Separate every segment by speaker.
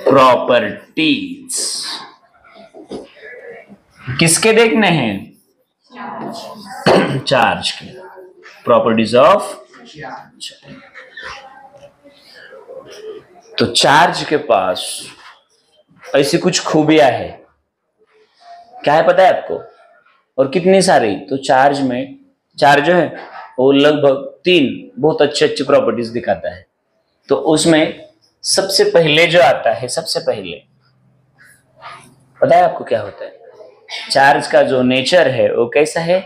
Speaker 1: Properties किसके देखने हैं? Charge K. Properties of charge. तो चार्ज के पास ऐसी कुछ खूबियां है, क्या है पता है आपको? और कितनी सारी? तो चार्ज जो है वो लगभग 3 बहुत अच्छी अच्छी प्रॉपर्टीज दिखाता है। तो उसमें सबसे पहले जो आता है, सबसे पहले पता है आपको क्या होता है? चार्ज का जो नेचर है वो कैसा है?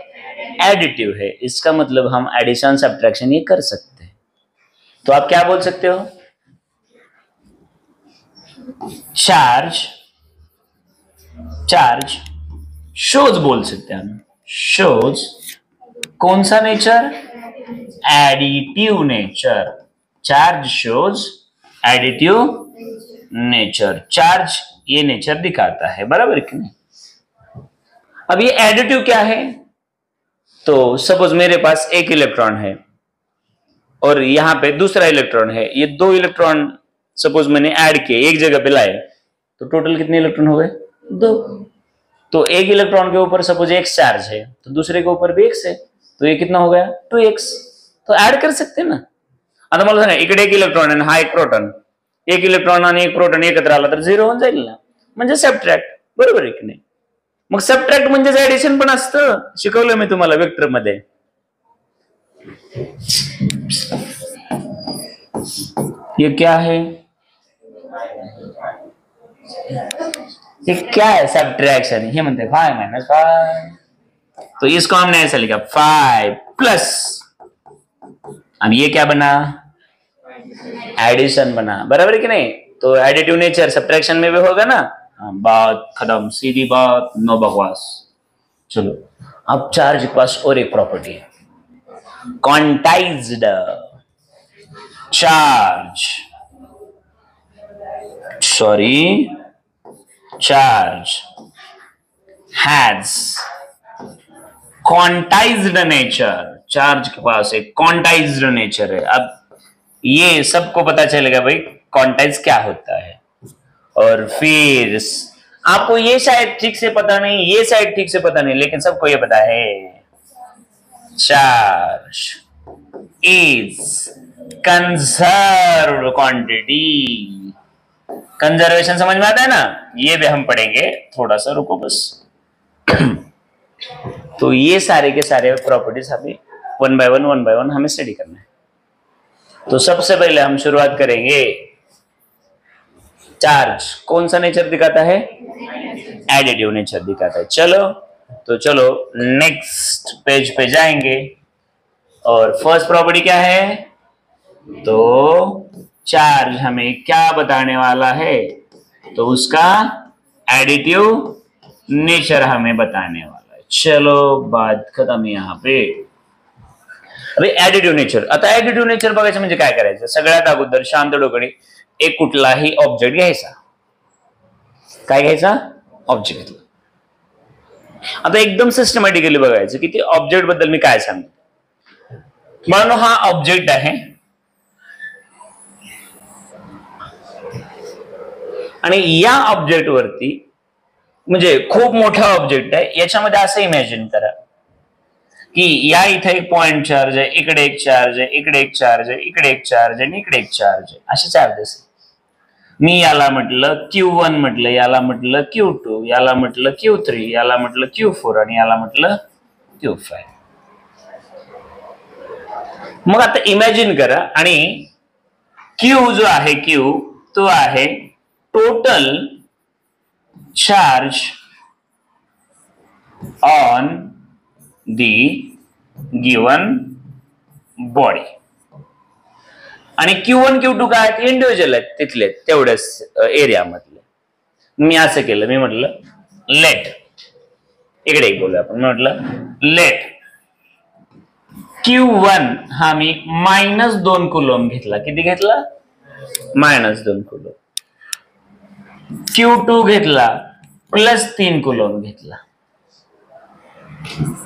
Speaker 1: एडिटिव है। इसका मतलब हम एडिशन सब्ट्रैक्शन ये कर सकते हैं। तो आप क्या बोल सकते हो? चार्ज शोज बोल सकते हैं हम। शोज कौन सा nature? Additive nature. Charge shows additive nature. Charge ये नेचर दिखाता है, बराबर कि नहीं? अब ये एडिटिव क्या है? तो सपोज मेरे पास एक इलेक्ट्रॉन है और यहां पे दूसरा इलेक्ट्रॉन है। ये 2 इलेक्ट्रॉन सपोज मैंने ऐड किए, एक जगह पे लाए, तो टोटल कितने इलेक्ट्रॉन हो गए? 2। तो एक इलेक्ट्रॉन के ऊपर सपोज x चार्ज है तो दूसरे के ऊपर भी x है, तो ये कितना हो गया? 2x। तो ऐड कर सकते हैं ना? आता मला सांगा, इकडे एक इलेक्ट्रॉन आणि हा एक प्रोटॉन, एक इलेक्ट्रॉन आणि एक प्रोटॉन एकत्र आला तर 0 होऊन जाईल ना, म्हणजे सबट्रॅक्ट, बरोबर आहे की नाही? मग सबट्रॅक्ट म्हणजे ऍडिशन पण असतं, शिकवलं मी तुम्हाला वेक्टर मध्ये। ये क्या है? ये क्या है? सबट्रैक्शन। ये म्हणते 5 - 5, तो इसको हमने ऐसा लिखा 5 प्लस, अब ये क्या बना? एडिशन बना, बराबर है कि नहीं? तो एडिटिव नेचर सब्ट्रैक्शन में भी होगा ना। बात खत्म, सीधी बात, नो बकवास। चलो अब चार्ज के पास और एक प्रॉपर्टी है, quantized charge. Charge has quantized nature. Charge K pass एक क्वांटाइज्ड नेचर है। अब ये सबको पता चलेगा भाई क्वांटाइज क्या होता है। और फिर आपको ये शायद ठीक से पता नहीं, ये शायद ठीक से पता नहीं, लेकिन सबको ये पता है charge is conserved quantity. Conservation समझ में आता है ना? ये भी हम पढ़ेंगे, थोड़ा सा रुको बस। तो ये सारे के सारे प्रॉपर्टीज हमें 1 बाय 1 हमें स्टडी करना है। तो सबसे पहले हम शुरुआत करेंगे, चार्ज कौन सा नेचर दिखाता है? एडिटिव नेचर दिखाता है। चलो नेक्स्ट पेज पे जाएंगे। और फर्स्ट प्रॉपर्टी क्या है? तो चार्ज हमें क्या बताने वाला है? तो उसका एडिटिव नेचर हमें बताने वाला है। चलो बात खत्म यहां पे। अरे ऍडिटिव्ह नेचर, आता ऍडिटिव्ह नेचर बघायचं म्हणजे काय करायचं? सगळ्यात अगोदर शांत डोकणे एक कुठलाही ऑब्जेक्ट घ्यायचा। काय घ्यायचा? ऑब्जेक्ट घेतला। आता एकदम सिस्टमॅटिकली बघायचं की ते ऑब्जेक्ट बद्दल मी काय सांगतो। मानो हा ऑब्जेक्ट आहे आणि या ऑब्जेक्ट वरती म्हणजे खूप मोठा ऑब्जेक्ट आहे, याच्यामध्ये असं इमॅजिन करा की या इथे एक पॉइंट चार्ज आहे, इकडे एक चार्ज आहे, इकडे एक चार्ज आहे, इकडे एक चार्ज आहे आणि इकडे एक चार्ज आहे, असे चार्जेस। मी याला म्हटलं Q1 म्हटलं, याला म्हटलं Q2, याला म्हटलं Q3, याला म्हटलं Q4 आणि याला म्हटलं Q5। मग आता इमॅजिन करा आणि Q जो आहे Q तो आहे total charge on the given body आणि Q1 Q2 काय आहेत? इंडिव्हिज्युअल आहेत, तिथले तेवढ्याच एरिया मधले। मी असं केलं, मी म्हटलं लेट, इकडे एक बोलूया आपण, म्हटलं लेट Q1 हा मी -2 कुलॉम घेतला। किती घेतला? -2 कुलॉम। Q2 घेतला +3 कुलॉम घेतला।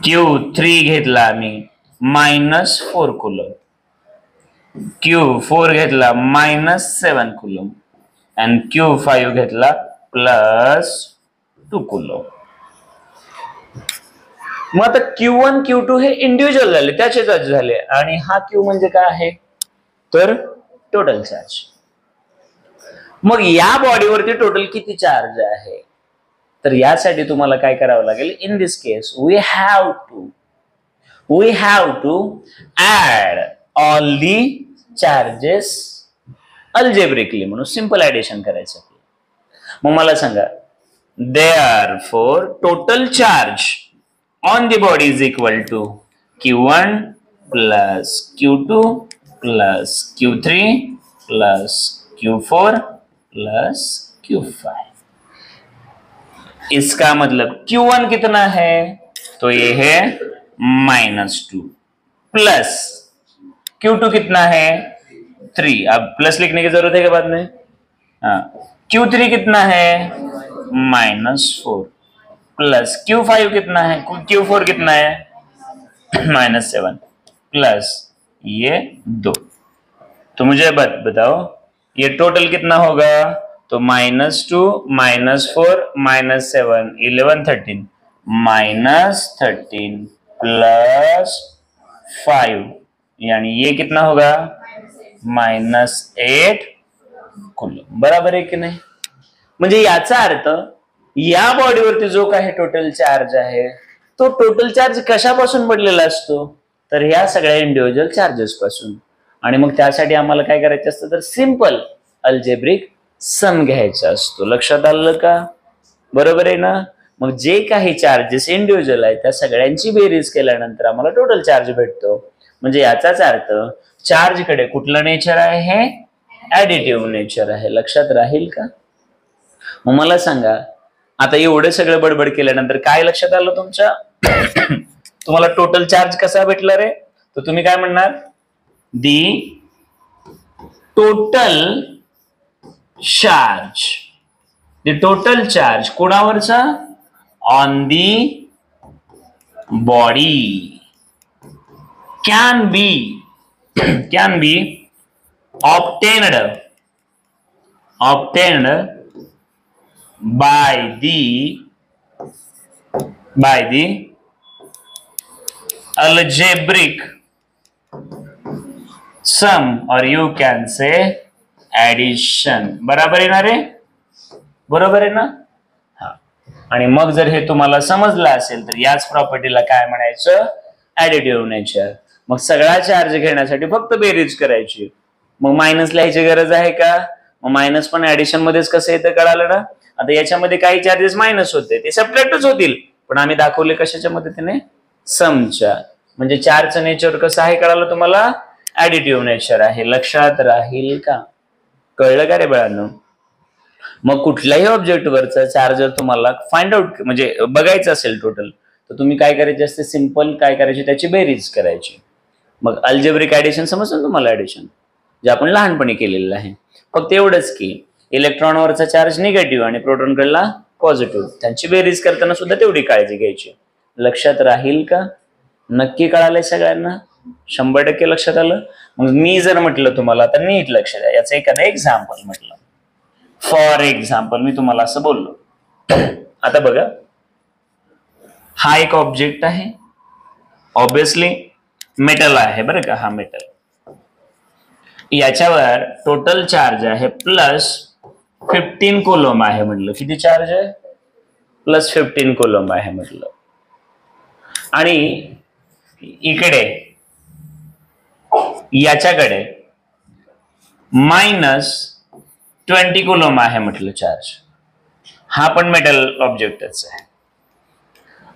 Speaker 1: Q3 घेतला मी -4 कुलॉम। Q4 घेतला -7 कुलॉम। आणि Q5 घेतला प्लस 2 कुलम. मग आता Q1 Q2 हे इंडिव्हिज्युअल झाले, त्याचे झाले, आणि हा Q म्हणजे काय आहे तर टोटल चार्ज. मग या बॉडीवरती टोटल किती चार्ज आहे तर यासाठी तुम्हाला काय करावं लागेल, in this case we have to add all the charges algebraically, म्हणून सिंपल ऍडिशन करायचं. मग मला सांगा, therefore total charge on the body is equal to Q1 plus Q2 plus Q3 plus Q4 plus Q5. इसका मतलब Q1 कितना है तो ये है -2 प्लस Q2 कितना है 3. अब प्लस लिखने की जरूरत है क्या बाद में? हाँ. Q3 कितना है -4 प्लस Q5 कितना है, Q4 कितना है -7 प्लस ये 2. तो मुझे बताओ ये टोटल कितना होगा तो -2 -4 -7 11 13 -13 प्लस 5 यानी ये कितना होगा -8 कुलम. बराबर आहे की नाही? म्हणजे याचा अर्थ या बॉडीवरती जो काही टोटल चार्ज आहे तो टोटल चार्ज कशापासून बनलेला असतो तर ह्या सगळ्या इंडिव्हिज्युअल चार्जेस पासून. आणि मग त्यासाठी आम्हाला काय करायचं असतं तर सिंपल अल्जेब्रिक सम घ्यायचा असतो. लक्षात आलं का? बरोबर आहे ना? मग जे काही चार्जेस इंडिव्हिज्युअल आहेत त्या सगळ्यांची बेरीज केल्यानंतर आम्हाला टोटल चार्ज भेटतो. म्हणजे याचाच अर्थ चार्ज कडे कुठलं नेचर आहे, ऍडिटिव्ह नेचर आहे. लक्षात राहील का? मग मला सांगा, आता एवढे सगळं बडबड केल्यानंतर काय लक्षात आलं तुमच्या? तुम्हाला टोटल चार्ज कसा भेटला रे? तर तुम्ही काय म्हणणार, दी टोटल चार्ज कोणावरचा on the body can be obtained by the algebraic sum or you can say addition. बराबर आहे ना रे? बरोबर आहे ना? हा. आणि मग जर हे तुम्हाला समजलं असेल तर याच प्रॉपर्टीला काय म्हणायचं, ऍडिटिव्ह नेचर. मग सगळा चार्ज घेण्यासाठी फक्त बेरीज करायची. मग मायनस लिहायची गरज आहे का? मग मायनस पण ऍडिशन मध्येच कसं येतं कळालं ना? आता याच्यामध्ये काही चार्जेस मायनस होते ते सेपरेटच होतील, पण आम्ही दाखवले कशाच्या मदतीने, समच्या. म्हणजे चारचं नेचर कसं आहे कळालं तुम्हाला, ऍडिटिव्ह नेचर आहे. लक्षात राहील का? कळलं का रे बाळांनो? मग कुठल्याही ऑब्जेक्ट वरचा चार्ज जर तुम्हाला फाइंड आउट म्हणजे बघायचं असेल टोटल, तर तुम्ही काय करायचे असते, सिंपल काय करायचे त्याची बेरीज करायची. मग अल्जेब्रिक ऍडिशन समजलं तुम्हाला? ऍडिशन जे आपण लहानपणी केलेलं आहे. फक्त एवढंच की इलेक्ट्रॉनवरचा चार्ज निगेटिव्ह आणि प्रोटॉन कडला पॉझिटिव्ह, त्यांची बेरीज करताना सुद्धा तेवढी काळजी घ्यायची. लक्षात राहील का? नक्की कळालंय सगळ्यांना? 100% लक्षात आलं? मग मी जर म्हटलं तुम्हाला तर नीट लक्ष द्या. याचं एखादं एक्झाम्पल म्हटलं, फॉर एक्झाम्पल मी तुम्हाला असं बोललो. आता बघा, हा एक ऑब्जेक्ट आहे, ऑब्विसली मेटल आहे बरं का, हा मेटल. याच्यावर टोटल चार्ज आहे प्लस 15 कोलॉम आहे म्हटलं. किती चार्ज आहे? प्लस 15 कोलॉम आहे म्हटलं. आणि इकडे याच्याकडे -20 कोलॉम आहे म्हटलं चार्ज. हा पण मेटल ऑब्जेक्टच आहे.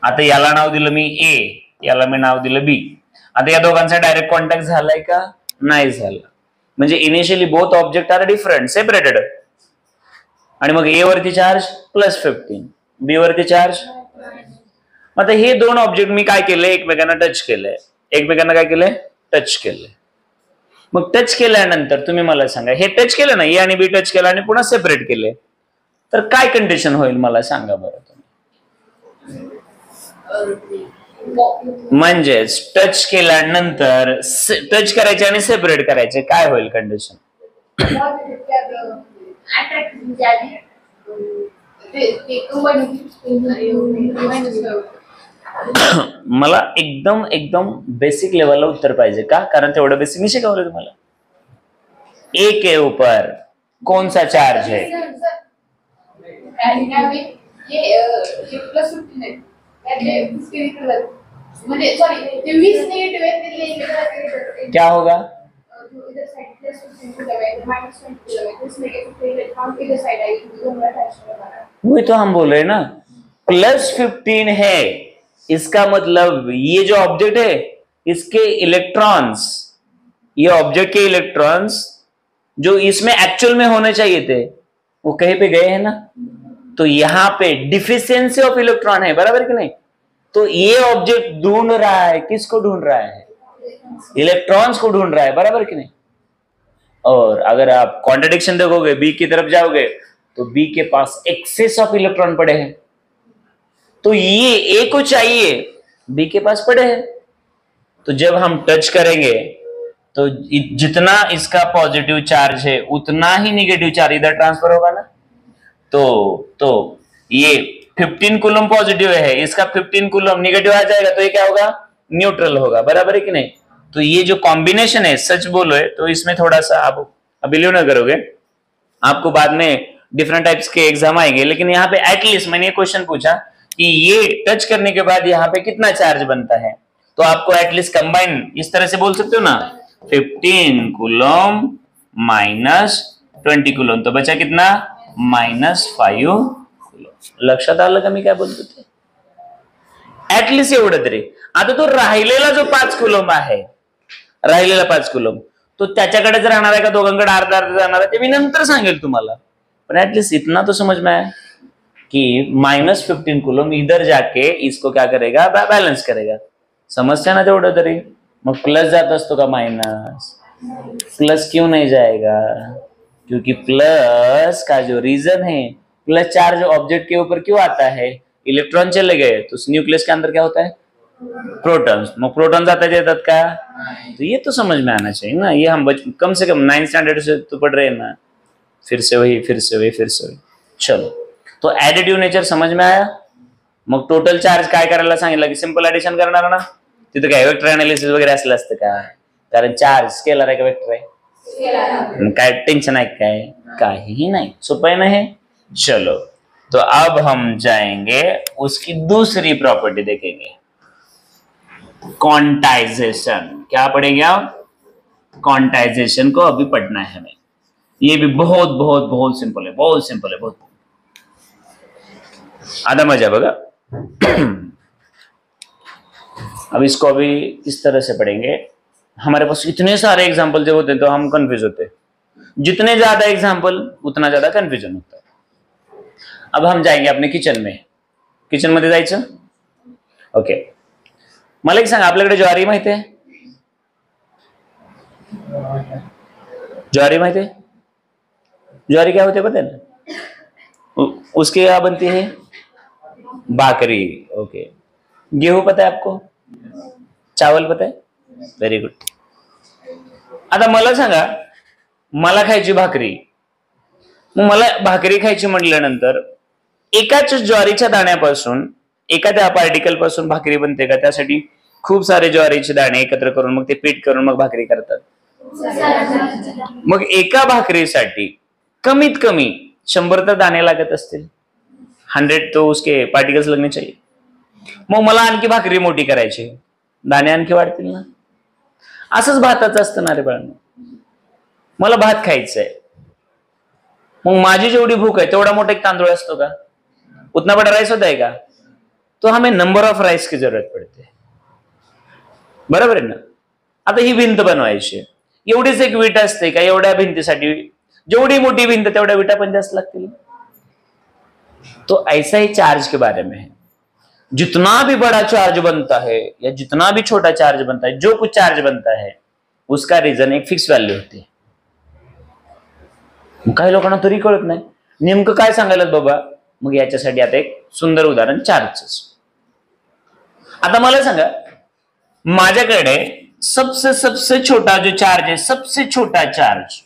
Speaker 1: आता याला नाव दिलं मी ए, याला मी नाव दिलं बी. आता या दोघांचा डायरेक्ट कॉन्टॅक्ट झालाय का? नाही झाला. म्हणजे initially both object are different, separated. आणि मग ए वरती चार्ज +15, बी वरती चार्ज. आता हे दोन ऑब्जेक्ट मी काय केले, एकमेकांना टच केलंय. एकमेकांना काय केलंय? टच केलंय. मग टच केल्यानंतर तुम्ही मला सांगा, हे टच केलं ना, ए आणि बी टच केलं आणि पुन्हा सेपरेट केले, तर काय कंडिशन होईल मला सांगा बरं तुम्ही. म्हणजेच टच केल्यानंतर टच करायचे आणि सेपरेट करायचे, काय होईल कंडिशन? मला एकदम एकदम बेसिक लेवलला उत्तर पाहिजे का, कारण तेवढं बेसिक मी शिकवलं तुम्हाला. ए के ऊपर कौन सा चार्ज है? क्या होगा? वही तो हम बोल रहे हैं ना, +15 है, इसका मतलब ये जो ऑब्जेक्ट है इसके इलेक्ट्रॉन्स, ये ऑब्जेक्ट के इलेक्ट्रॉन्स जो इसमें एक्चुअल में होने चाहिए थे वो कहीं पे गए हैं ना, तो यहां पे डिफिशियंसी ऑफ इलेक्ट्रॉन है, बराबर कि नहीं? तो ये ऑब्जेक्ट ढूंढ रहा है, किसको ढूंढ रहा है? इलेक्ट्रॉन्स को ढूंढ रहा है, बराबर कि नहीं? और अगर आप कॉन्ट्रडिक्शन देखोगे, बी की तरफ जाओगे तो बी के पास एक्सेस ऑफ इलेक्ट्रॉन पड़े हैं, तो ये ए को चाहिए, बी के पास पड़े हैं. तो जब हम टच करेंगे तो जितना इसका पॉजिटिव चार्ज है उतना ही निगेटिव चार्ज इधर ट्रांसफर होगा ना. तो ये 15 कूलम पॉजिटिव है, इसका 15 कूलम निगेटिव आ जाएगा, तो ये क्या होगा? न्यूट्रल होगा, बराबर है कि नहीं? तो ये जो कॉम्बिनेशन है, सच बोलो है तो इसमें थोड़ा सा आप बिलीव ना करोगे, आपको बाद में डिफरेंट टाइप्स के एग्जाम आएंगे, लेकिन यहाँ पे एटलीस्ट मैंने क्वेश्चन पूछा कि ये टच करने के बाद यहाँ पे कितना चार्ज बनता है, तो आपको एटलीस्ट कंबाइन इस तरह से बोल सकते हो ना, 15 कूलम -20 कूलम, तो बचा कितना? -5 कूलम. लक्षात आलं का मी काय बोलतो ते? ऍटलिस्ट एवढं तरी. आता तो राहिलेला जो 5 कूलम आहे, राहिलेला 5 कूलम, तो त्याच्याकडेच राहणार आहे का दोघांकडे अर्धा अर्धा जाणार आहे ते मी नंतर सांगेल तुम्हाला, पण एटलीस्ट इतना तो समझ में आया कि -15 कूलम इधर जाके इसको क्या करेगा? बैलेंस करेगा. समझते ना तेवढं तरी? मग प्लस जात असतो का माइनस? प्लस क्यों नहीं जाएगा? क्योंकि प्लस का जो रीजन है, प्लस चार्ज ऑब्जेक्ट के ऊपर क्यों आता है? इलेक्ट्रॉन चले गए तो न्यूक्लियस के अंदर क्या होता है? प्रोटॉन्स. मग प्रोटॉन जाता जातात का? तो ये तो समझ में आना चाहिए ना, ये हम कम से कम 9th स्टैंडर्ड से तो पढ़ रहे हैं ना. फिर से वही. चलो, तो ऍडिटिव्ह नेचर समझ में आया. मग टोटल चार्ज काय करायला सांगितलं की सिंपल ऍडिशन करणार ना. तिथं काय वेक्टर अनालिसिस वगैरे असलं असतं का? कारण चार्ज स्केलर आहे का वेक्टर आहे? काय टेंशन आहे काय? काहीही नाही, सोपं आहे ना हे. चलो, तो अब हम जाएंगे उसकी दूसरी प्रॉपर्टी देखेंगे, क्वांटाइजेशन. क्या पढ़ेंगे आप? क्वांटाइजेशन को अभी पढ़ना है हमें. ये भी बहुत बहुत बहुत सिंपल है, बहुत सिंपल है, बहुत. आधा मजा बघा. अब इसको अभी इस तरह से पढ़ेंगे. हमारे पास इतने सारे एग्जाम्पल जब होते हैं तो हम कंफ्यूज होते हैं. जितने ज्यादा एग्जाम्पल उतना ज्यादा कंफ्यूजन होता है. अब हम जाएंगे अपने किचन में. किचन मध्ये जायचं. ओके, मला एक सांगा, आपल्याकडे ज्वारी माहिती आहे? ज्वारी माहिती है? ज्वारी क्या होते पता है ना? उसकी क्या बनती है? भाकरी. ओके. गेहूं पता है आपको? चावल पता है? Very good. आता मला सांगा, मला खायची भाकरी, मग मला भाकरी खायची म्हटल्यानंतर एकाच ज्वारीच्या दाण्यापासून, एखाद्या पार्टिकल पासून भाकरी बनते का? त्यासाठी खूप सारे ज्वारीचे दाणे एकत्र करून मग ते पीठ करून मग भाकरी करतात. मग एका भाकरीसाठी कमीत कमी 100 तर दाणे लागत असतील. 100 तो उसके पार्टिकल्स लगने चाहिए. मग मला आणखी भाकरी मोठी करायची, दाणे आणखी वाढतील ना. असंच भाताचं असतं ना रे बाळांनो. मला भात खायचंय, मग माझी जेवढी भूक आहे तेवढा मोठा एक तांदूळ असतो का? उतना बड़ा राइस होता है का? तो हमें नंबर ऑफ राइस की जरूरत पड़ती है, बरोबर आहे ना. आता ही भिंत बनवायची, एवढीच एक विटा असते का? एवढ्या भिंतीसाठी जेवढी मोठी भिंत तेवढ्या विटा पण जास्त लागतील. तो ऐसा ही चार्ज के बारे में है. जितना भी बड़ा चार्ज बनता है या जितना भी छोटा चार्ज बनता है, जो कुछ चार्ज बनता है उसका रीजन एक फिक्स व्हॅल्यू होती. काही लोकांना तरी कळत नाही नेमकं काय सांगायला बाबा. मग याच्यासाठी आता एक सुंदर उदाहरण चार्जच. आता मला सांगा, माझ्याकडे सबसे सबसे छोटा जो चार्ज है, सबसे छोटा चार्ज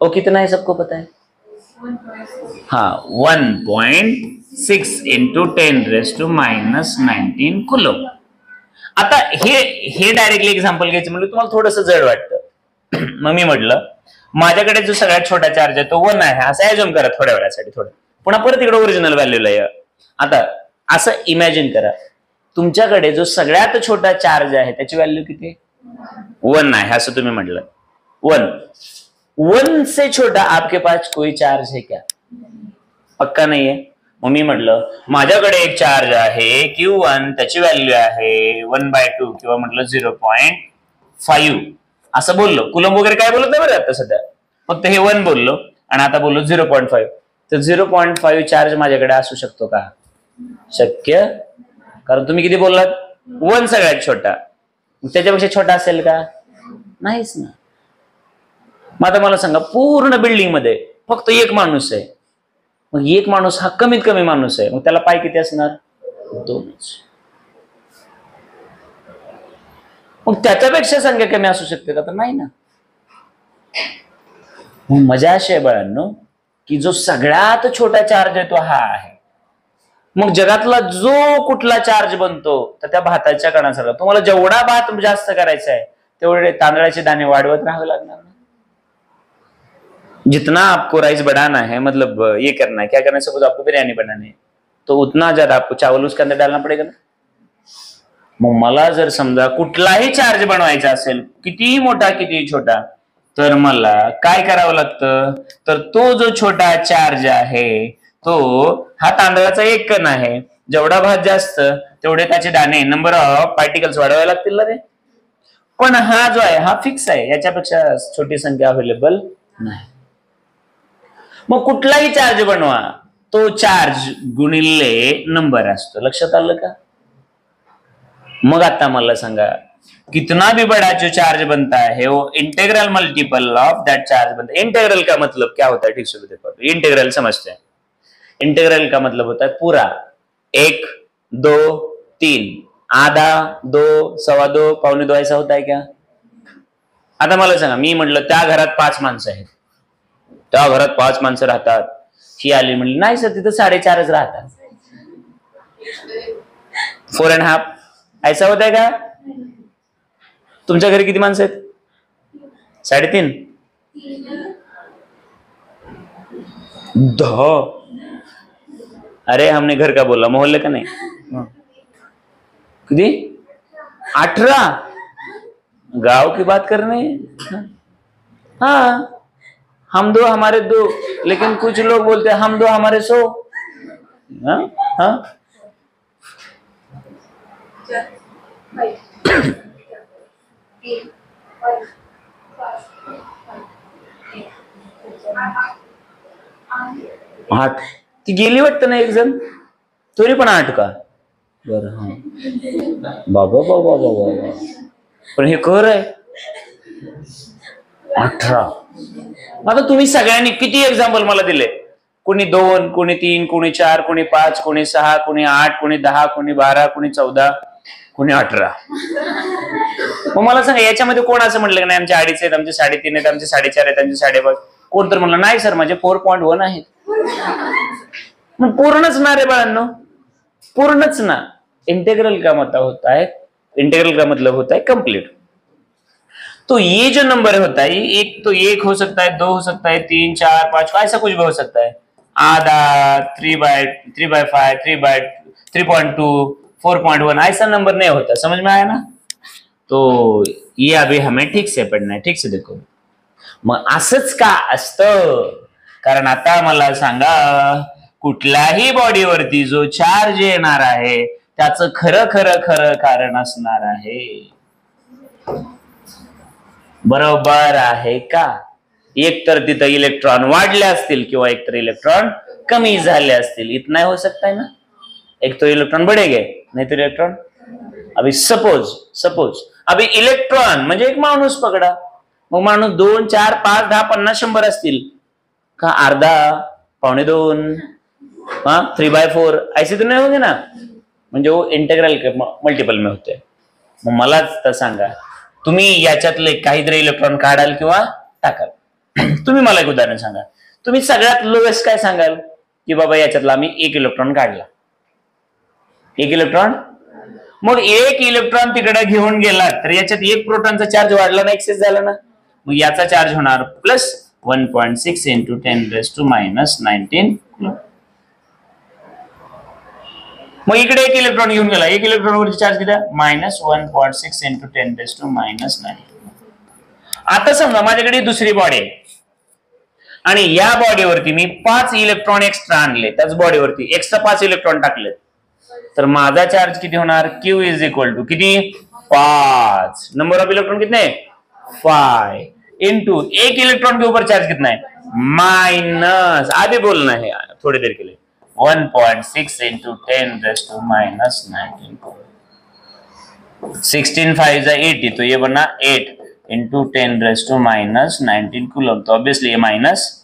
Speaker 1: वो कितना है? सबको पता है? हाँ 1.6 इंटू 10⁻⁻19 कुलम. आता हे डायरेक्टली एक्झाम्पल घ्यायचं म्हणजे तुम्हाला थोडंसं जड वाटतं. मग मी म्हटलं माझ्याकडे जो सगळ्यात छोटा चार्ज आहे तो 1 आहे असं ऍज्युम करा थोड्या वेळासाठी. थोडं पुन्हा परत इकडे ओरिजिनल व्हॅल्यूला या. आता असं इमॅजिन करा तुमच्याकडे जो सगळ्यात छोटा चार्ज आहे त्याची व्हॅल्यू किती 1 आहे असं तुम्ही म्हटलं. 1 से छोटा आपके पास कोई चार्ज है क्या? पक्का नाही आहे. मग मी म्हटलं माझ्याकडे एक चार्ज आहे Q1 त्याची व्हॅल्यू आहे 1/2 किंवा म्हटलं 0.5 असं बोललो. कुलम वगैरे काय बोलत नाही बरं आता सध्या, फक्त हे 1 बोललो आणि आता बोललो 0.5. तर 0.5 चार्ज माझ्याकडे असू शकतो का? शक्य, कारण तुम्ही किती बोललात 1 सगळ्यात छोटा, त्याच्यापेक्षा छोटा असेल का? नाहीच ना. मग आता मला सांगा पूर्ण बिल्डिंग मध्ये फक्त एक माणूस आहे, मग एक माणूस हा कमीत कमी माणूस आहे, मग त्याला पाय किती असणार 2च. मग त्याच्यापेक्षा संख्या कमी असू शकते का? तर नाही ना. मग मजा अशी आहे बाळांनो की जो सगळ्यात छोटा चार्ज आहे तो हा आहे. मग जगातला जो कुठला चार्ज बनतो तर त्या भाताच्या कणासारखा तुम्हाला जेवढा भात जास्त करायचा आहे तेवढे तांदळाचे दाणे वाढवत राहावे लागणार ना. जितना आपको राइस बढ़ाना है, मतलब ये करना है, क्या करना है, सपोज आपको बिरयानी बनानी है तो उतना ज्यादा आपको चावल उसके अंदर डालना पड़ेगा ना. मग मला जर समजा कुठलाही चार्ज बनवायचा असेल कितीही मोठा कितीही छोटा तर मला काय करावं लागतं, तर तो जो छोटा चार्ज आहे तो हा तांदळाचा एक कण आहे, जेवढा भात जास्त तेवढे त्याचे दाणे नंबर ऑफ पार्टिकल्स वाढवावे लागतील ना रे. पण हा जो आहे हा फिक्स आहे, याच्यापेक्षा छोटी संख्या अवेलेबल नाही. मग कुठलाही चार्ज बनवा तो चार्ज गुणिले नंबर असतो. लक्षात आलं का? मग आता मला सांगा कितना भी बड़ा जो चार्ज बनता है वो integral multiple of that charge बनता है. इंटेग्रल का मतलब क्या होता है? ठीक से देखो, इंटेग्रल समझते हैं. इंटेग्रल का मतलब होता है पूरा 1 2 3 आधा 2 2.25 2.25 ऐसा होता है क्या? आता मला सांगा मी म्हटलं त्या घरात 5 माणसं आहेत, त्या घरात 5 माणसं राहतात, ही आली म्हणली नाही सर तिथं 4.5च राहतात, 4.5 ऐसा होता है का? तुमच्या घरी किती माणसं आहेत? 3.5 10. अरे हमने घर का बोला, मोहल्ले का नहीं. किती 18 गांव की बात कर रहे हैं. हाँ हम 2 हमारे 2, लेकिन कुछ लोग बोलते हैं हम 2 हमारे 100. हाँ हाँ आठ ती गेली वाटतं ना एक जण, तरी पण 8 का? बरं हा बाबा बाबा बाबा, पण हे कर आहे 18. आता तुम्ही सगळ्यांनी किती एक्झाम्पल मला दिले, कोणी 2 कोणी 3 कोणी 4 कोणी 5 कोणी 6 कोणी 8 कोणी 10 कोणी 12 कोणी 14 कोणी 18. मग मला सांगा याच्यामध्ये कोण असं म्हटलं की नाही आमचे 2.5 आहेत, आमचे 3.5 आहेत, आमचे 4.5 आहेत, आमचे 5.5. कोण तर म्हणलं नाही सर माझे 4.1 आहेत. मग पूर्णच ना रे बाळांनो, पूर्णच ना. इंटेग्रल का मतलब होता है, इंटेग्रल का मतलब होता है कंप्लीट. तो ये जो नंबर होता है एक तो 1 हो सकता है, 2 हो सकता है, 3 4 5 ऐसा कुछ भी हो सकता है. आधा 3/5 3.2 4.1 ऐसा नंबर नहीं होता. समझ में आया ना? तो ये अभी हमें ठीक से पढ़ना है. ठीक से देखो. मग असंच का असतं? कारण आता मला सांगा कुठल्याही बॉडीवरती जो चार्ज येणार आहे त्याचं खरं खरं खरं कारण असणार आहे. बरोबर आहे का? एक तर तिथं इलेक्ट्रॉन वाढले असतील किंवा एक तर इलेक्ट्रॉन कमी झाले असतील. इतना हो सकता है ना. एक तो इलेक्ट्रॉन बढ़ेगे नहीं तो इलेक्ट्रॉन. अभी सपोज अभी इलेक्ट्रॉन म्हणजे एक माणूस पकडा, मग माणूस 2 4 5 10 50 100 असतील का? अर्धा 1.25 हाँ 3/4 ऐसे तो नहीं होंगे ना. म्हणजे वो इंटेग्रल के मल्टिपल में होते. मग मलाच तर सांगा तुम्ही याच्यातले काहीतरी इलेक्ट्रॉन काढाल किंवा टाकाल. तुम्ही मला एक उदाहरण सांगा. तुम्ही सगळ्यात लोएस्ट काय सांगाल की बाबा याच्यातला आम्ही 1 इलेक्ट्रॉन काढला. 1 इलेक्ट्रॉन, मग 1 इलेक्ट्रॉन तिकडे घेऊन गेला तर याच्यात 1 प्रोटॉनचा चार्ज वाढला ना, एक्सेस झाला ना, मग याचा चार्ज होणार प्लस 1.6 इंटू 10⁻⁻19. मग इकडे 1 इलेक्ट्रॉन घेऊन गेला, 1 इलेक्ट्रॉन वरती चार्ज किती -1.6 इंटू 10⁻⁻19. आता समजा माझ्याकडे दुसरी बॉडी आहे आणि या बॉडीवरती मी 5 इलेक्ट्रॉन एक्स्ट्रा आणले, त्याच बॉडीवरती एक्स्ट्रा 5 इलेक्ट्रॉन टाकले, तर माझा चार्ज किती होणार? Q इज इक्वल टू किती? 5. नंबर ऑफ इलेक्ट्रॉन कितने? 5 इंटू 1 इलेक्ट्रॉन के ऊपर चार्ज कितना है? माइनस, आगे बोलना है थोड़ी देर के लिए, 1.6 इंटू 10⁻⁻19. 16 5 80, तो ये बना 8 इंटू 10⁻⁻19 कूलम. तो ऑब्वियसली ये माइनस,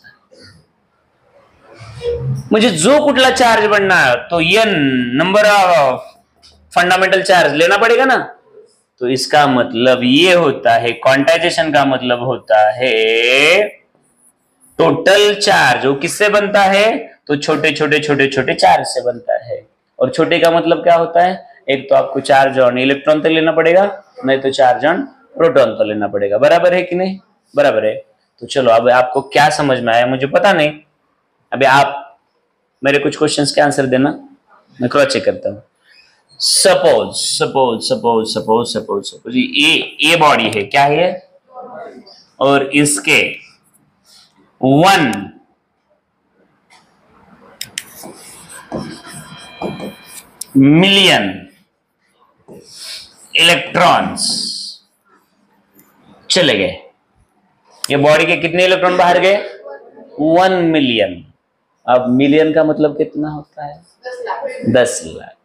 Speaker 1: मुझे जो कुठला चार्ज बनना है तो n number of fundamental charge लेना पड़ेगा ना. तो इसका मतलब ये होता है, क्वांटाइजेशन का मतलब होता है टोटल चार्ज वो किससे बनता है? तो छोटे छोटे छोटे छोटे चार्ज से बनता है. और छोटे का मतलब क्या होता है? एक तो आपको चार्ज ऑन इलेक्ट्रॉन तो लेना पड़ेगा, नहीं तो चार्ज ऑन प्रोटॉन तो लेना पड़ेगा. बराबर है कि नहीं? बराबर है. तो चलो अब आपको क्या समझ में आया मुझे पता नहीं. अभी आप मेरे कुछ क्वेश्चंस के आंसर देना, मैं क्रॉस चेक करता हूँ. Suppose suppose suppose suppose suppose suppose ये बॉडी है, क्या है? और इसके 1 मिलियन इलेक्ट्रॉन्स चले गए. ये बॉडी के कितने इलेक्ट्रॉन बाहर गए? 1 मिलियन. अब मिलियन का मतलब कितना होता है? 10 लाख.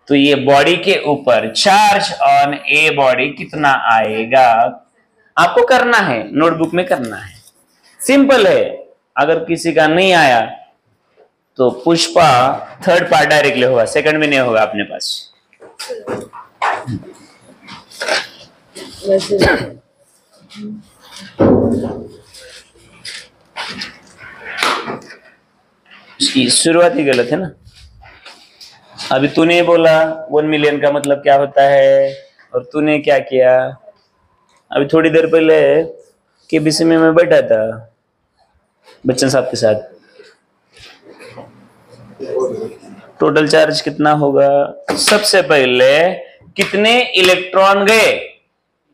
Speaker 1: तो ये बॉडी के ऊपर चार्ज ऑन ए बॉडी कितना आएगा आपको करना है, नोटबुक में करना है. सिंपल है. अगर किसी का नहीं आया तो पुष्पा थर्ड पार्ट डायरेक्टली होगा, सेकंड में नहीं होगा अपने पास. शुरुआत ही गलत है ना. अभी तूने बोला 1 मिलियन का मतलब क्या होता है और तूने क्या किया. अभी थोड़ी देर पहले केबीसी में मैं बैठा था बच्चन साहब के साथ. टोटल चार्ज कितना होगा? सबसे पहले कितने इलेक्ट्रॉन गए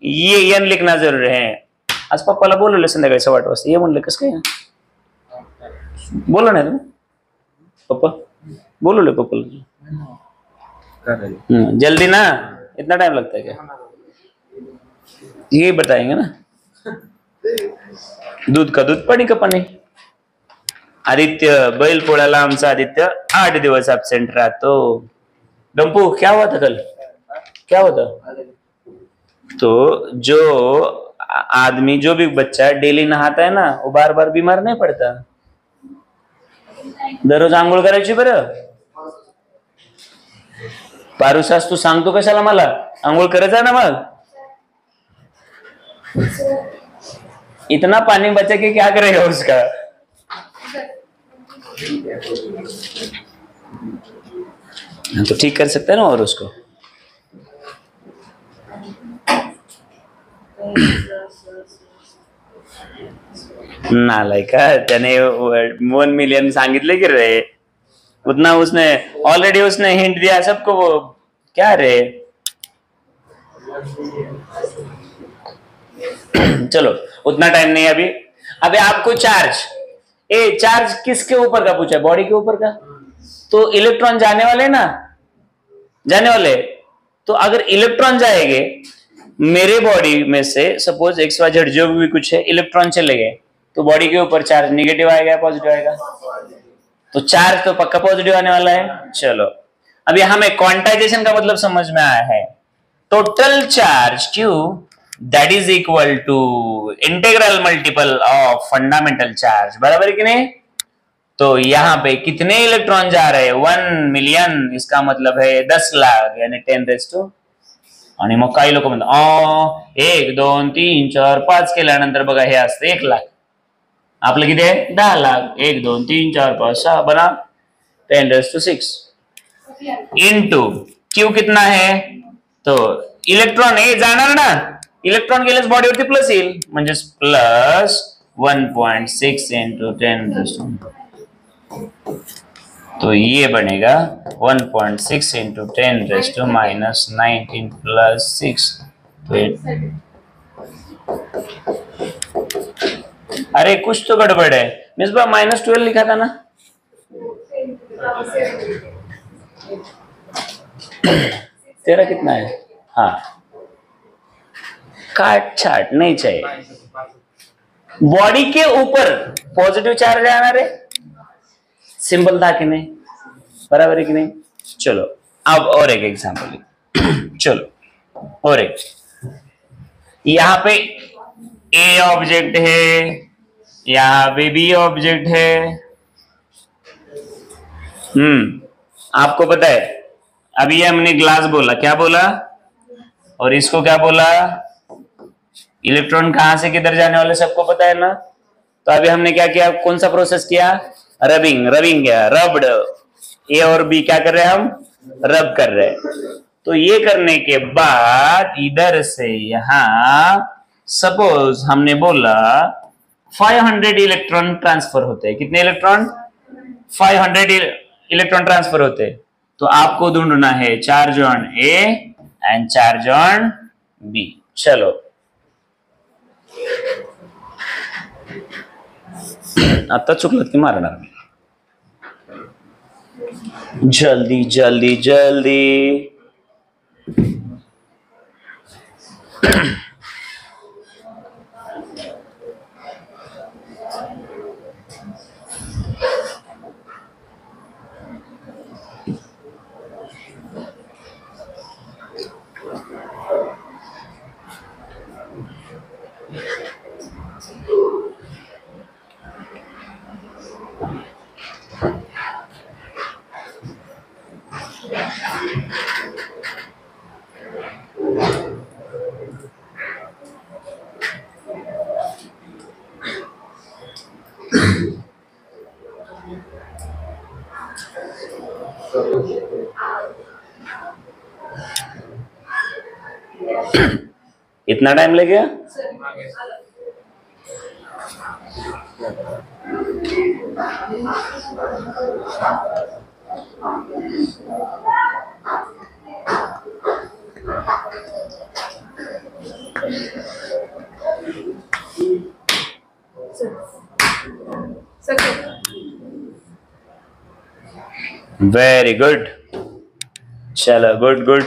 Speaker 1: ये n लिखना जरूरी है. आज पप्पाला बोलवलं संध्याकाळी 8:15 वाजता ये म्हणलं. कसं काय बोला नाही तुम्ही? पप्पा बोलवले पप्पाला. जल्दी ना, इतना टाइम लगता है क्या? ये बताएंगे ना. दूध का दूध, पाणी का पाणी. आदित्य बैल पोळ्याला आमचा आदित्य 8 दिवस एब्सेंट राहतो. डंपू क्या हुआ था कल? क्या हुआ था? तो जो आदमी, जो भी बच्चा डेली नहाता है ना, वो बार बार बीमार नहीं पड़ता. दररोज आंघोळ करायची बरं. पारुसास तू सांगतो कशाला मला? आंघोळ करायचा ना मग. इतना पानी बचा के क्या करेगा उसका? तो ठीक कर सकते हैं ना और उसको. नालायका, त्याने 1 मिलियन सांगितले की रे, उतना उसने ऑलरेडी उसने हिंट दिया सबको. वो क्या रे. चलो उतना टाइम नहीं अभी. अभी आपको चार्ज किसके ऊपर का पूछा? बॉडी के ऊपर का. तो इलेक्ट्रॉन जाने वाले ना, जाने वाले. तो अगर इलेक्ट्रॉन जाएंगे मेरे बॉडी में से, सपोज XYZ जो भी कुछ है, इलेक्ट्रॉन चले गए, तो बॉडी के ऊपर चार्ज निगेटिव आएगा पॉजिटिव आएगा? तो चार्ज तो पक्का पॉजिटिव आने वाला है. चलो अब यहां में क्वांटाइजेशन का मतलब समझ में आया है. Total charge Q that is equal to integral multiple of fundamental charge. बराबर है कि नहीं? तो यहाँ पे कितने इलेक्ट्रॉन जा रहे हैं? 1 मिलियन. इसका मतलब है 10 लाख यानी 10⁻. आणि मग काही लोक म्हणतात 1 2 3 4 5 केल्यानंतर बघा हे असतं 1 लाख. आपलं किती आहे 10 लाख 1 2 3 4 5 6 बना 10⁶ इंटू क्यू कितना है तो इलेक्ट्रॉन हे जाणार ना इलेक्ट्रॉन गेल्यास बॉडीवरती प्लस येईल म्हणजे प्लस 1.6 इंटू 10⁻. तो ये बनेगा 1.6 इंटू 10⁻⁻19 प्लस 6 तो अरे कुछ तो गड़बड़ है मिसबा -12 लिखा था ना तेरा कितना है हाँ काट छाट नहीं चाहिए बॉडी के ऊपर पॉजिटिव चार्ज आना रे सिंपल था कि नहीं बराबर है कि नहीं चलो अब और एक एग्जांपल चलो और एक यहां पे ए ऑब्जेक्ट है यहां पे बी ऑब्जेक्ट है आपको पता है अभी हमने ग्लास बोला क्या बोला और इसको क्या बोला इलेक्ट्रॉन कहां से किधर जाने वाले सबको पता है ना तो अभी हमने क्या किया कौन सा प्रोसेस किया रबिंग क्या रब्ड ए और बी क्या कर रहे हैं हम रब कर रहे हैं तो ये करने के बाद इधर से यहां सपोज हमने बोला 500 इलेक्ट्रॉन ट्रांसफर होते हैं कितने इलेक्ट्रॉन 500 इलेक्ट्रॉन ट्रांसफर होते हैं तो आपको ढूंढना है charge on A and charge on B चलो आता चुकलत की मारणार जल्दी जल्दी जल्दी इतना टाइम लगेगा वेरी गुड चलो गुड गुड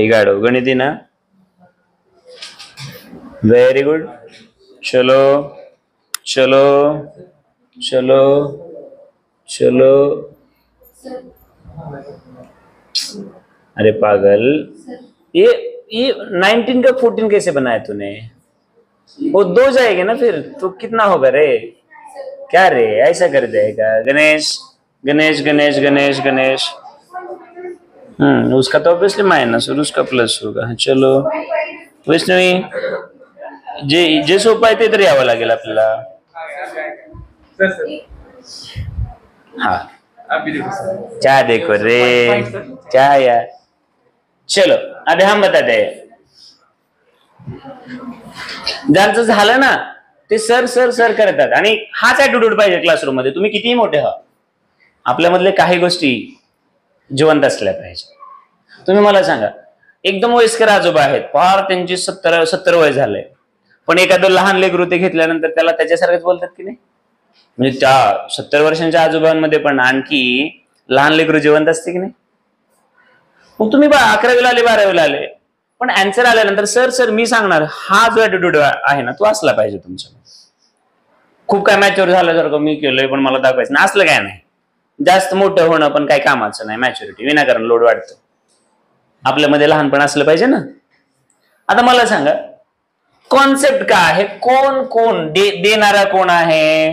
Speaker 1: गाड़ो गणिती ना वेरी गुड चलो चलो चलो चलो अरे पागल ये 19 का 14 कैसे बनाया तूने वो 2 जाएगा ना फिर तो कितना होगा रे क्या रे ऐसा कर देगा गणेश गणेश गणेश गणेश गणेश उसका तो ऑब्वियसली माइनस और उसका प्लस होगा चलो वैष्णवी जे सोपं आहे ते तरी यावं लागेल आपल्याला हाँ क्या देखो रे क्या यार चलो अभी हम बताते हैं ज्यांचं झालं ना ते सर सर सर करतात आणि हाच ऍटिट्यूड पाहिजे क्लासरूम मध्ये तुम्ही कितीही मोठे हा आपल्यामधले काही गोष्टी जिवंत असल्या पाहिजे तुम्ही मला सांगा एकदम वयस्कर आजोबा आहेत फार त्यांची 70 वय झालंय पण एखादं लहान लेकरू ते घेतल्यानंतर त्याला त्याच्यासारखंच बोलतात की नाही म्हणजे त्या 70 वर्षांच्या आजोबांमध्ये पण आणखी लहान लेकरू जिवंत असते की नाही मग तुम्ही 11वीला आले 12वीला आले पण आन्सर आल्यानंतर सर सर मी सांगणार हा जो ऍटिट्यूड आहे ना तो असला पाहिजे तुमच्या खूप काय मॅच्युअर झाल्यासारखं मी केलंय पण मला दाखवायचं ना असलं काय नाही जास्त मोठं होणं पण काही कामाचं नाही मॅच्युरिटी विनाकारण लोड वाढतं आपल्यामध्ये लहानपण असलं पाहिजे ना आता मला सांगा कॉन्सेप्ट काय आहे कोण कोण देणारा कोण आहे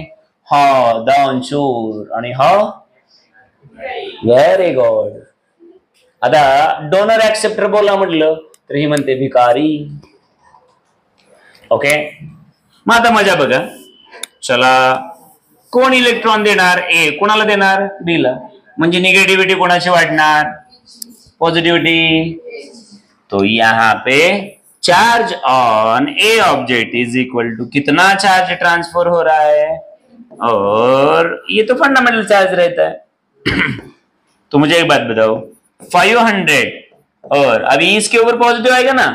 Speaker 1: हा दानशूर आणि हा व्हेरी गुड आता डोनर ऍक्सेप्टर बोला म्हटलं तर ही म्हणते भिकारी. ओके, मग आता मजा बघा. चला, कोण इलेक्ट्रॉन देणार? ए. कोणाला देणार? बी ला. म्हणजे निगेटिव्हिटी कोणाची वाढणार? पॉजिटिविटी. तो यहाँ पे charge on A object is equal to कितना चार्ज ट्रांसफर हो रहा है, और ये तो फंडामेंटल चार्ज रहता है. तो मुझे एक बात बताओ, 500 और अभी इसके ऊपर पॉजिटिव आएगा ना.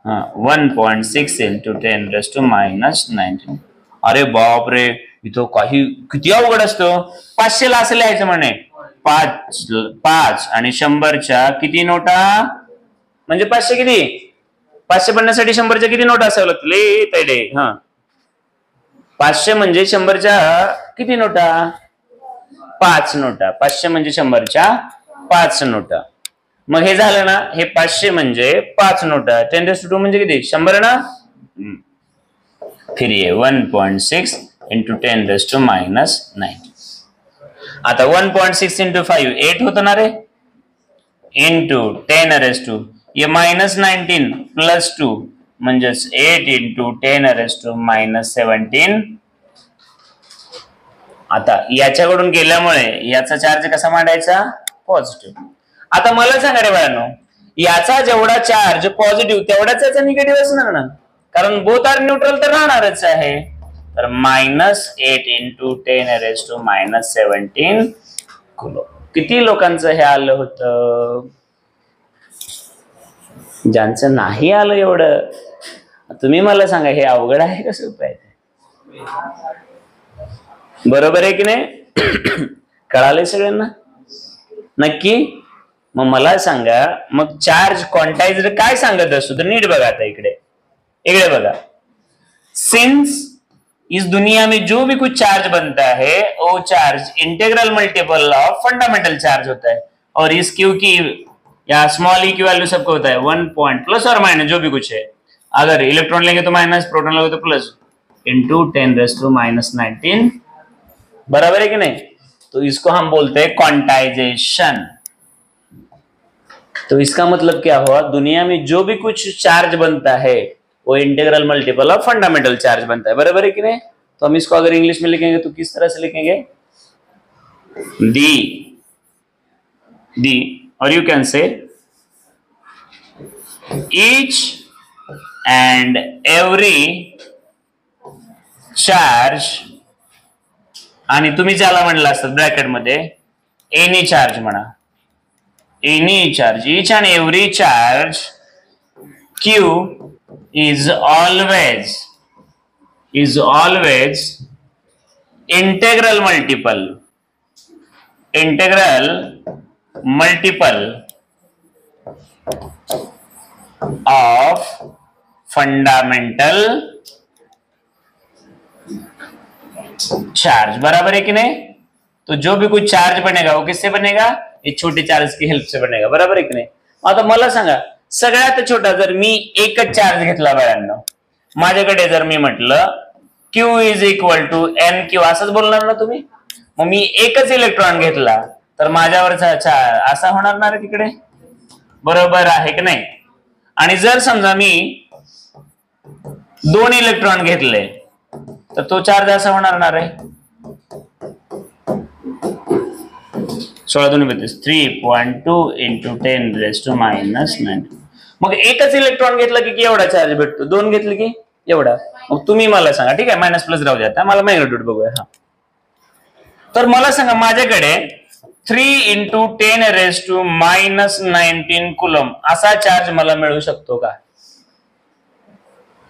Speaker 1: हाँ, 1.6 इंटू 10⁻⁻19. अरे बाप रे, इथं काही किती अवघड असतो. 500 ला असं लिहायचं म्हणे. 5 आणि 100च्या किती नोटा, म्हणजे 500 किती, 500 बनण्यासाठी 100च्या किती नोटा असावं लागतील. हा, 500 म्हणजे 100च्या किती नोटा, 5 नोटा. 500 म्हणजे 100च्या 5 नोटा. मग हे झालं ना, हे 500 म्हणजे 5 नोटा. 10⁻² म्हणजे किती, 100 ना. फिर ये 1.6 इंटू 10⁻⁻19. आता 1.6 इंटू 5 8 होतं ना रे, इंटू 10⁻², ये -19 प्लस 2 म्हणजेच 8 इंटू 10⁻⁻17. आता याच्याकडून गेल्यामुळे याचा चार्ज कसा मांडायचा, पॉझिटिव्ह. आता मला सांगा रे बाळांनो, याचा जेवढा चार्ज पॉझिटिव्ह तेवढाच याचा निगेटिव्ह असणार ना, कारण बोथ आर न्यूट्रल तर राहणारच आहे. तर -8 इंटू 10⁻⁻17 कुलम. किती लोकांचं हे आलं होतं? ज्यांचं नाही आलं एवढं, तुम्ही मला सांगा हे अवघड आहे का सोपं आहे? बरोबर आहे की नाही? कळालंय सगळ्यांना नक्की? मग मला सांगा, मग चार्ज क्वांटाइजर काय सांगत असतो तर नीट बघा. आता इकडे बघा. सिंस इस दुनिया में जो भी कुछ चार्ज बनता है वो charge integral multiple of fundamental charge होता है. और इस क्यू की या स्मॉल ई की वैल्यू सबको होता है 1 पॉइंट प्लस और माइनस जो भी कुछ है. अगर इलेक्ट्रॉन लेंगे तो माइनस, प्रोटॉन लेंगे तो प्लस, इंटू 10⁻⁻19. बराबर है कि नहीं? तो इसको हम बोलते हैं क्वांटाइजेशन. तो इसका मतलब क्या हुआ, दुनिया में जो भी कुछ चार्ज बनता है वो integral multiple of fundamental charge बनता है. बराबर है कि नहीं? तो हम इसको अगर इंग्लिश में लिखेंगे तो किस तरह से लिखेंगे, दी, और you can say each end every charge, आणि तुम्ही ज्याला म्हणलं असतं ब्रॅकेट मध्ये एनी चार्ज म्हणा, any charge, each and every charge Q is always integral multiple of fundamental charge. बराबर है कि नहीं? तो जो भी कुछ चार्ज बनेगा वो किससे बनेगा, ये छोटे चार्ज की हेल्प से बनेगा. बराबर है कि नहीं? आता मला सांगा, सगळ्यात छोटा जर मी एकच चार्ज घेतला बाळांनो, माझ्याकडे जर मी म्हटलं Q is equal to n Q, असंच बोलणार ना तुम्ही? मग मी एकच इलेक्ट्रॉन घेतला तर माझ्यावरचा चार्ज असा होणार ना रे तिकडे. बरोबर आहे की नाही? आणि जर समजा मी 2 इलेक्ट्रॉन घेतले तर तो चार्ज असा होणार ना रे. 16×2 3.2 इंटू 10⁻⁻9. मग एकच इलेक्ट्रॉन घेतलं की एवढा चार्ज भेटतो, 2 घेतले की एवढा. मग तुम्ही मला सांगा, ठीक आहे, मायनस प्लस राहू द्या, मला मॅग्निट्यूड बघूया. हा, तर मला सांगा, माझ्याकडे 3 इंटू 10⁻⁻19 कुलम असा चार्ज मला मिळू शकतो का?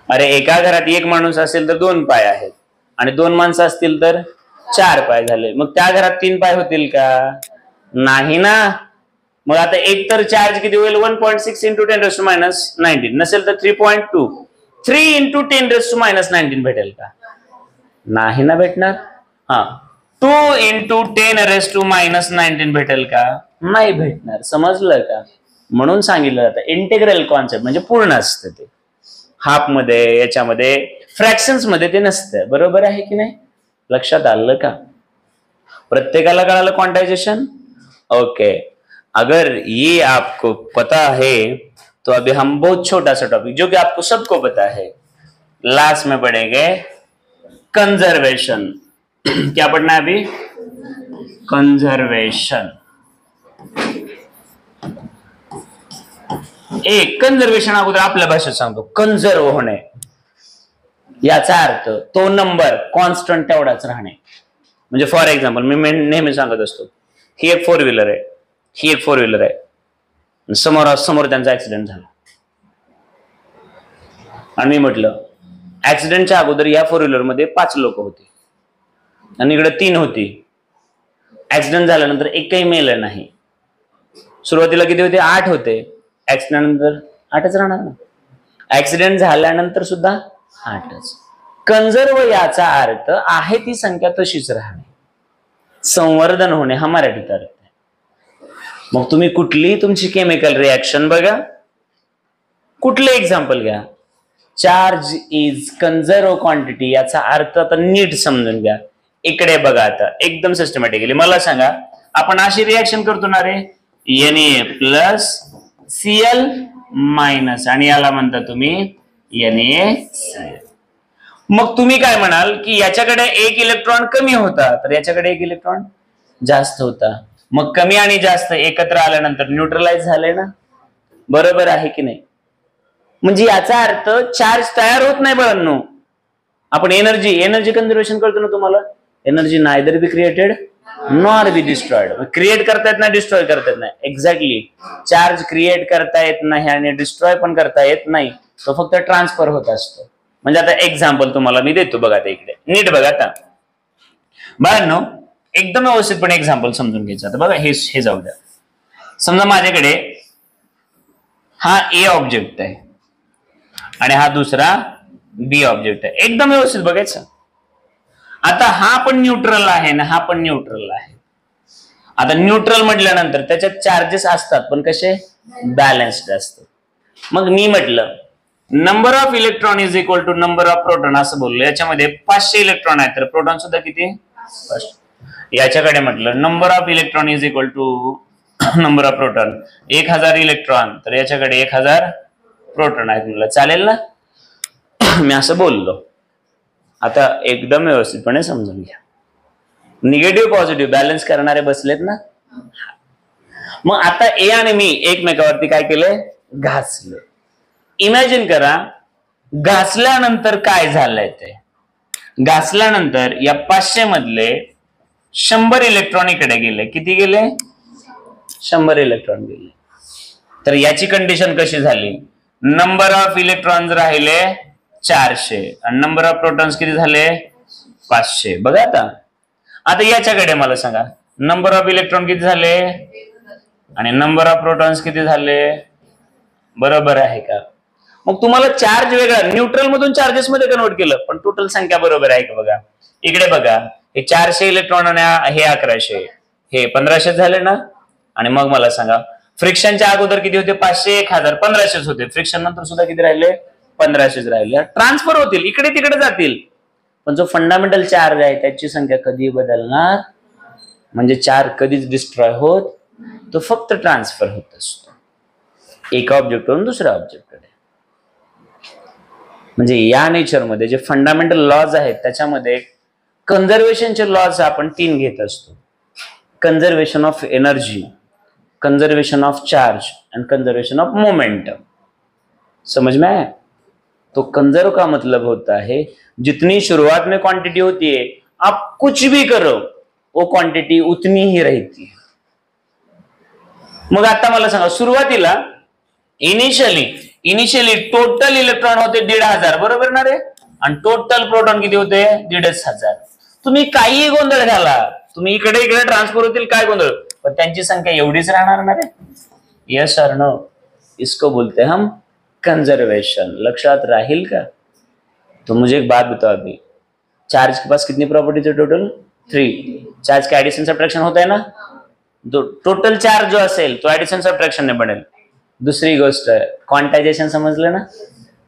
Speaker 1: अरे एका घरात एक माणूस असेल तर 2 पाय आहेत, आणि 2 माणसं असतील तर 4 पाय झाले. मग त्या घरात 3 पाय होतील का? नाही ना. मग आता एक तर चार्ज किती होईल, 1.6 इंटू 10⁻⁻19, नसेल तर 3.2, 3 इंटू 10⁻⁻19 भेटेल का? नाही ना भेटणार. हा, 2 इंटू 10⁻⁻19 भेटेल का? नाही भेटणार. समजलं का? म्हणून सांगितलं जातं इंटिग्रल कॉन्सेप्ट म्हणजे पूर्ण असतं ते, हाफ मध्ये, याच्यामध्ये फ्रॅक्शन्स मध्ये ते नसतं. बरोबर आहे की नाही? लक्षात आलं का? प्रत्येकाला कळालं क्वांटायझेशन? ओके. अगर ये आपको पता है तो अभी हम बहुत छोटा सा टॉपिक जो कि आपको सबको पता है लास्ट में पढ़ेंगे, कंजर्वेशन। क्या पढ़ना है अभी? कंजर्वेशन। एक कंजर्वेशन अगोदर आपल्या भाषेत सांगतो, कंजर्व होणे याचा अर्थ तो नंबर कॉन्स्टंट तेवढाच राहणे। म्हणजे फॉर एक्झाम्पल मी नेहमी सांगत असतो, ही एक 4 व्हीलर आहे, ही एक 4 व्हीलर आहे, समोर त्यांचा ऍक्सिडेंट झाला आणि मी म्हटलं ऍक्सिडेंटच्या अगोदर या 4 व्हीलर मध्ये 5 लोक होते आणि इकडे 3 होती। ऍक्सिडेंट झाल्यानंतर एकही मेलं नाही। सुरुवातीला किती होते? 8 होते। ऍक्सिडेंट नंतर 8च राहणार ना। ऍक्सिडेंट झाल्यानंतर सुद्धा 8च। कंजर्व याचा अर्थ आहे ती संख्या तशीच राहणे, संवर्धन होणे हा मराठीत अर्थ आहे। मग तुम्ही कुठली तुमची केमिकल रिएक्शन बघा, कुठले एक्झाम्पल घ्या, चार्ज इज कंजर्व क्वांटिटी याचा अर्थ आता नीट समजून घ्या। इकडे बघा, आता एकदम सिस्टमॅटिकली मला सांगा, आपण अशी रिएक्शन करतो ना रे, Na प्लस Cl मायनस आणि याला म्हणता तुम्ही NaCl। मग तुम्ही काय म्हणाल की याच्याकडे एक इलेक्ट्रॉन कमी होता तर याच्याकडे एक इलेक्ट्रॉन जास्त होता, मग कमी आणि जास्त एकत्र आल्यानंतर न्यूट्रलाइज झाले ना, बरोबर आहे की नाही? म्हणजे याचा अर्थ चार्ज तयार होत नाही बाळांनो। आपण एनर्जी कंझर्वेशन करतो ना, तुम्हाला energy neither be created nor be destroyed. Create करता येत नाही, डिस्ट्रॉय करता येत नाही। एक्झॅक्टली, चार्ज क्रिएट करता येत नाही आणि डिस्ट्रॉय पण करता येत नाही, तो फक्त ट्रान्सफर होत असतो। म्हणजे आता एक्झाम्पल तुम्हाला मी देतो बघा, आता इकडे नीट बघा। आता बाळांनो एकदम व्यवस्थितपणे एक्झाम्पल समजून घ्यायचं। आता बघा हे जाऊ द्या, समजा माझ्याकडे हा ए ऑब्जेक्ट आहे आणि हा दुसरा बी ऑब्जेक्ट आहे, एकदम व्यवस्थित बघायचं। आता हा पण न्यूट्रल आहे ना, हा पण न्यूट्रल आहे। आता न्यूट्रल म्हटल्यानंतर त्याच्यात चार्जेस असतात पण कसे? बॅलन्स्ड असतात। मग मी म्हटलं number of electron is equal to number of proton असं बोललो। याच्यामध्ये 500 इलेक्ट्रॉन आहेत तर प्रोटॉन सुद्धा किती? 500। याच्याकडे म्हटलं number of electron is equal to number of proton, 1000 electron तर याच्याकडे 1000 प्रोटॉन आहेत। म्हटलं चालेल ना, मी असं बोललो। आता एकदम व्यवस्थितपणे समजून घ्या, निगेटिव्ह पॉझिटिव्ह बॅलन्स करणारे बसलेत ना। मग आता ए आणि मी एकमेकावरती काय केलंय? घासलं। इमॅजिन करा घासल्यानंतर काय झालंय ते। घासल्यानंतर या 500 मधले 100 इलेक्ट्रॉन इकडे गेले। किती गेले? 100 इलेक्ट्रॉन गेले। तर याची कंडिशन कशी झाली? नंबर ऑफ इलेक्ट्रॉन राहिले 400 आणि नंबर ऑफ प्रोटॉन्स किती झाले? 500। बघा आता याच्याकडे मला सांगा, नंबर ऑफ इलेक्ट्रॉन किती झाले आणि नंबर ऑफ प्रोटॉन्स किती झाले? बरोबर आहे का? मग तुम्हाला चार्ज वेगळा न्यूट्रल मधून चार्जेस मध्ये कन्वर्ट केलं पण टोटल संख्या बरोबर आहे का? बघा इकडे बघा, हे 400 इलेक्ट्रॉन आणि हे 1100, हे 1500 झाले ना। आणि मग मला सांगा फ्रिक्शनच्या अगोदर किती होते? 500 1000 1500 होते। फ्रिक्शन नंतर सुद्धा किती राहिले? 1500 राहिले। ट्रान्सफर होतील, इकडे तिकडे जातील, पण जो फंडामेंटल चार्ज आहे त्याची संख्या कधी बदलणार? म्हणजे चार्ज कधीच डिस्ट्रॉय होत, तो फक्त ट्रान्सफर होत असतो एका ऑब्जेक्टवरून दुसऱ्या ऑब्जेक्टकडे। म्हणजे या नेचरमध्ये जे फंडामेंटल लॉज आहेत त्याच्यामध्ये कंजर्वेशनचे लॉज आपण 3 घेत असतो, conservation of energy, conservation of charge end conservation of momentum. समझ में आया? तो कंजर्व का मतलब होता है जितनी शुरुआत में क्वांटिटी होती है आप कुछ भी करो वो क्वांटिटी उतनी ही रहती है। मग आता मला सांगा सुरुवातीला इनिशियली टोटल इलेक्ट्रॉन होते 1500, बरोबर ना रे? आणि टोटल प्रोटॉन किती होते? 1500। तुम्ही काही गोंधळ घाला, तुम्ही इकडे ट्रान्सफर होतील, काय गोंधळ, पण त्यांची संख्या एवढीच राहणार ना रे? यस और नो? इसको बोलते हम कंजर्वेशन। लक्षात राहील का? तो मुझे एक बात बताओ, अभी चार्ज के पास कितनी प्रॉपर्टीज है? टोटल 3। चार्ज का एडिशन सब्ट्रैक्शन होता है ना, तो टोटल चार्ज जो असेल तो एडिशन सब्ट्रैक्शन ने बनेल। दुसरी गोष्ट क्वांटायझेशन, समजलं ना?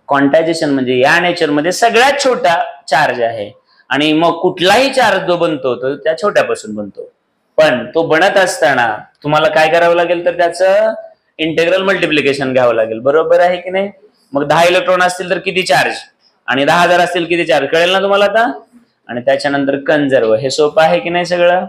Speaker 1: क्वांटायझेशन म्हणजे या नेचर मध्ये सगळ्यात छोटा चार्ज आहे आणि मग कुठलाही चार्ज जो बनतो तो त्या छोट्यापासून बनतो। पण तो बनत असताना तुम्हाला काय करावं लागेल, तर त्याचं इंटेग्रल मल्टिप्लिकेशन घ्यावं लागेल. बरोबर आहे की नाही? मग 10 इलेक्ट्रॉन असतील तर किती चार्ज, आणि 10,000 असतील किती चार्ज, कळेल ना तुम्हाला आता. आणि त्याच्यानंतर कन्झर्व. हे सोपं आहे की नाही सगळं?